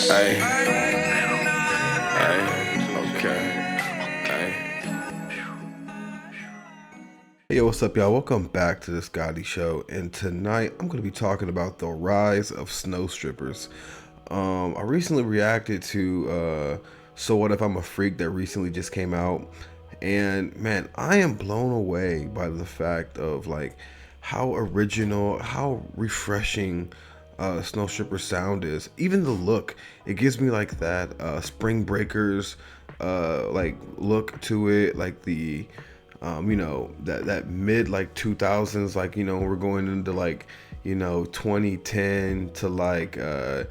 Hey, hey, okay, hey. Hey, yo, what's up, y'all? Welcome back to the Scotty Show. And tonight I'm going to be talking about the rise of snow strippers. I recently reacted to So What If I'm a Freak that recently just came out. And man, I am blown away by the fact of like how original, how refreshing Snow Stripper sound is. Even the look, it gives me like that Spring Breakers like look to it, like the that mid like 2000s, like we're going into like 2010 to like I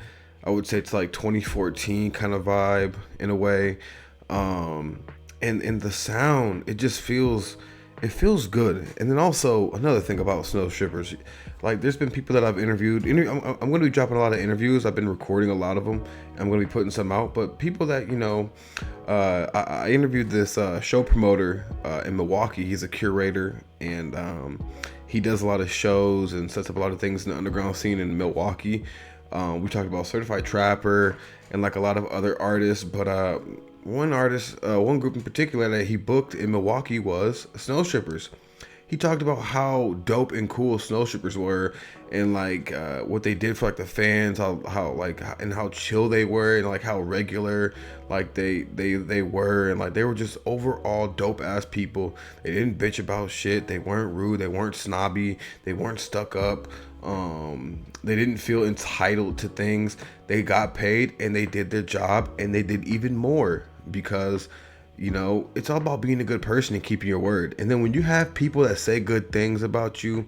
would say it's like 2014 kind of vibe in a way. And the sound, it feels good. And then also another thing about snow strippers, like there's been people that I've interviewed. I'm going to be dropping a lot of interviews. I've been recording a lot of them. I'm going to be putting some out. But people that I interviewed this show promoter in Milwaukee. He's a curator, and he does a lot of shows and sets up a lot of things in the underground scene in Milwaukee. We talked about Certified Trapper and like a lot of other artists, but one group in particular that he booked in Milwaukee was Snow Strippers. He talked about how dope and cool Snow Strippers were, and like what they did for like the fans, how like and how chill they were, and like how regular like they were, and like they were just overall dope ass people. They didn't bitch about shit. They weren't rude. They weren't snobby. They weren't stuck up. They didn't feel entitled to things. They got paid and they did their job, and they did even more because it's all about being a good person and keeping your word. And then when you have people that say good things about you,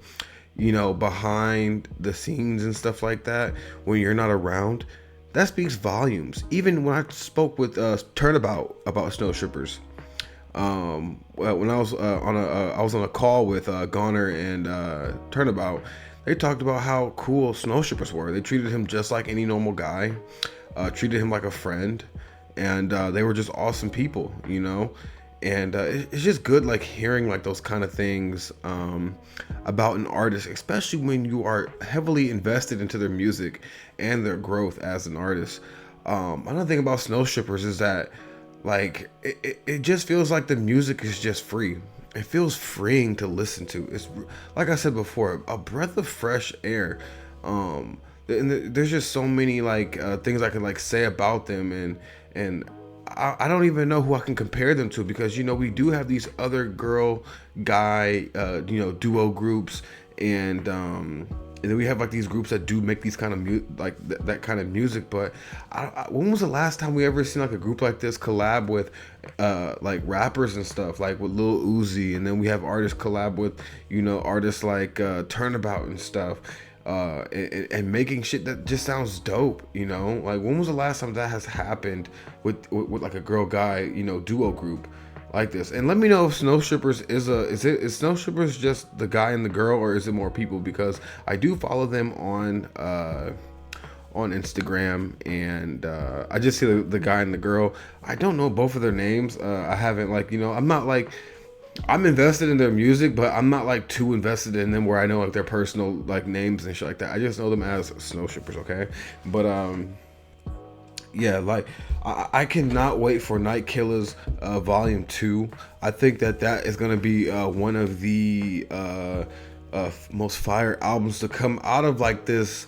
behind the scenes and stuff like that, when you're not around, that speaks volumes. Even when I spoke with Turnabout about Snow Strippers, when I was I was on a call with Goner and Turnabout, they talked about how cool Snow Strippers were. They treated him just like any normal guy, treated him like a friend, and they were just awesome people. And it's just good like hearing like those kind of things about an artist, especially when you are heavily invested into their music and their growth as an artist. Another thing about Snow Strippers is that like it just feels like the music is just free. It feels freeing to listen to. It's like I said before, a breath of fresh air. And there's just so many like things I can like say about them, and I don't even know who I can compare them to, because we do have these other girl guy duo groups, and then we have like these groups that do make these kind of like that kind of music. But when was the last time we ever seen like a group like this collab with like rappers and stuff, like with Lil Uzi? And then we have artists collab with artists like Turnabout and stuff, and making shit that just sounds dope. Like when was the last time that has happened with like a girl guy duo group like this? And let me know if Snow Strippers is Snow Strippers just the guy and the girl, or is it more people? Because I do follow them on Instagram, and I just see the guy and the girl. I don't know both of their names. I haven't I'm not like, I'm invested in their music, but I'm not like too invested in them where I know like their personal like names and shit like that. I just know them as Snow Strippers, okay? But yeah, like I cannot wait for Night Killers Volume 2. I think that is gonna be one of the most fire albums to come out of like this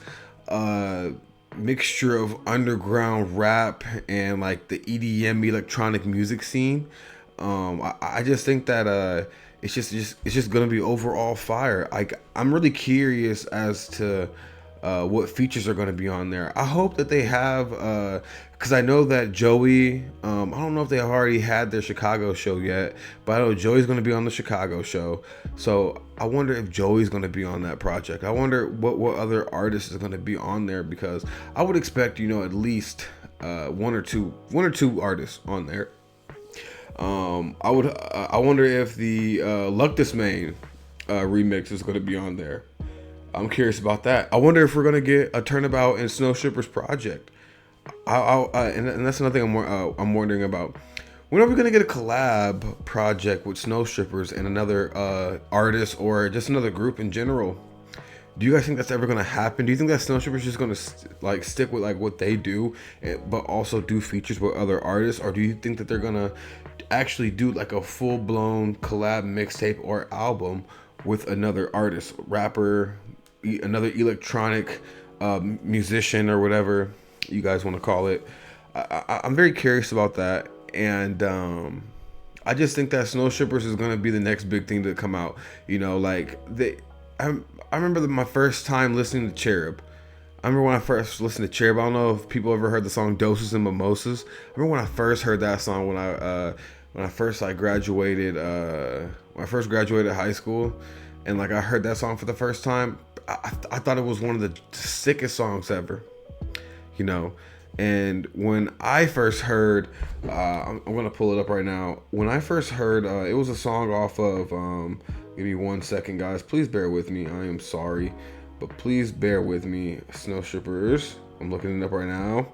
mixture of underground rap and like the EDM electronic music scene. I just think that it's just gonna be overall fire. Like I'm really curious as to what features are going to be on there. I hope that they have, because I know that Joey, I don't know if they already had their Chicago show yet, but I know Joey's going to be on the Chicago show. So I wonder if Joey's going to be on that project. I wonder what other artists is going to be on there, because I would expect, at least one or two artists on there. I wonder if the Luck This Main remix is going to be on there. I'm curious about that. I wonder if we're gonna get a Turnabout and Snow Strippers project. And that's another thing I'm wondering about. When are we gonna get a collab project with Snow Strippers and another artist, or just another group in general? Do you guys think that's ever gonna happen? Do you think that Snow Strippers just gonna like stick with like what they do, but also do features with other artists, or do you think that they're gonna actually do like a full blown collab mixtape or album with another artist, rapper, another electronic musician or whatever you guys want to call it? I'm very curious about that, and I just think that Snow Strippers is gonna be the next big thing to come out. You know, like I, I remember my first time listening to Cherub. I remember when I first listened to Cherub. I don't know if people ever heard the song "Doses and Mimosas." I remember when I first heard that song when I first like graduated when I first graduated high school, and like I heard that song for the first time. I thought it was one of the sickest songs ever. You know, and when I first heard, I'm gonna pull it up right now. When I first heard, it was a song off of. Give me 1 second, guys. Please bear with me. I am sorry, but please bear with me. Snow Strippers. I'm looking it up right now.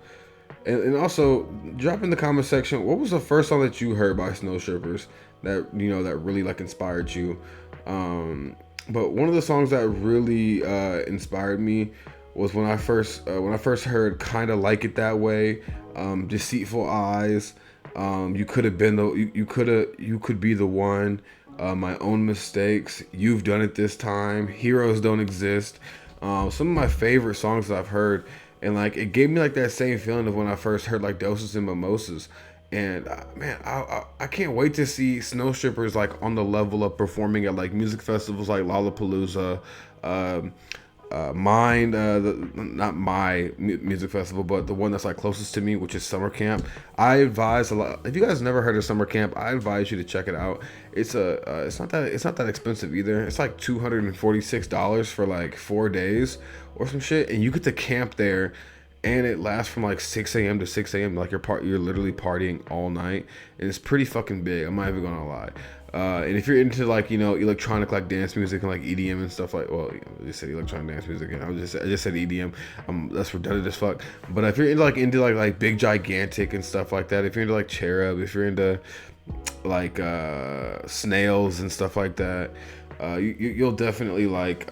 And also, drop in the comment section, what was the first song that you heard by Snow Strippers that that really like inspired you? But one of the songs that really inspired me was when I first heard "Kinda Like It That Way," "Deceitful Eyes," "You Could Have Been the You Could Be the One," "My Own Mistakes," "You've Done It This Time," "Heroes Don't Exist." Some of my favorite songs that I've heard, and like it gave me like that same feeling of when I first heard like "Doses and Mimosas." And man, I can't wait to see Snow Strippers like on the level of performing at like music festivals like Lollapalooza, mine, not my music festival, but the one that's like closest to me, which is Summer Camp. I advise a lot. If you guys never heard of Summer Camp, I advise you to check it out. It's it's not that expensive either. It's like $246 for like 4 days or some shit, and you get to camp there. And it lasts from like 6 a.m. to 6 a.m. Like you're literally partying all night, and it's pretty fucking big. I'm not even gonna lie. And if you're into like electronic like dance music and like EDM and stuff like, well, I just said electronic dance music, and I just said EDM. That's redundant as fuck. But if you're into like Big Gigantic and stuff like that, if you're into like Cherub, if you're into like Snails and stuff like that, you'll definitely like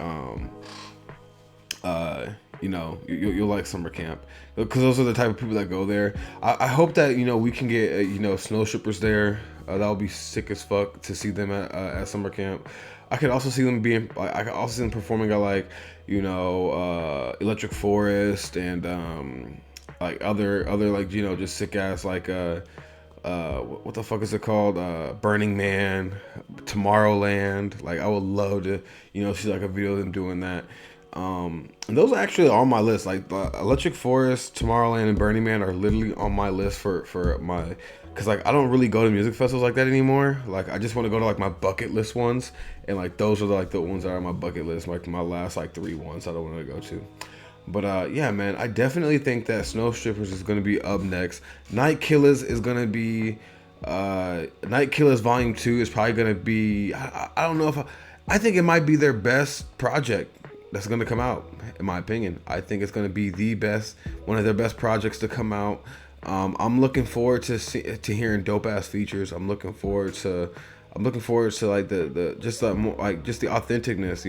you'll like Summer Camp, because those are the type of people that go there. I hope that we can get Snow Strippers there. That would be sick as fuck to see them at Summer Camp. I could also see them I could also see them performing at like Electric Forest and like other like just sick ass like what the fuck is it called, Burning Man, Tomorrowland. Like I would love to see like a video of them doing that. And those are actually on my list. Like Electric Forest, Tomorrowland, and Burning Man are literally on my list for my, because like I don't really go to music festivals like that anymore. Like I just want to go to like my bucket list ones, and like those are like the ones that are on my bucket list, like my last like 3 ones I don't want to go to. But yeah, man, I definitely think that Snow Strippers is gonna be up next. Night Killers is gonna be Night Killers Volume 2 is probably gonna be, I don't know if I think it might be their best project that's gonna come out, in my opinion. I think it's gonna be one of their best projects to come out. I'm looking forward to hearing dope ass features. I'm looking forward to like the just the authenticness,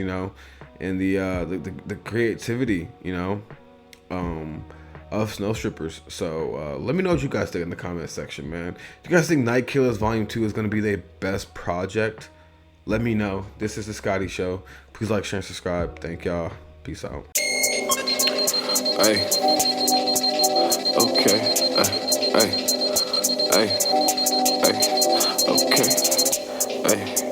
and the creativity, of Snow Strippers. So let me know what you guys think in the comment section, man. Do you guys think Night Killers Volume 2 is gonna be their best project? Let me know. This is the Scotty Show. Please like, share, and subscribe. Thank y'all. Peace out. Hey. Okay. Hey. Hey. Hey. Okay. Hey.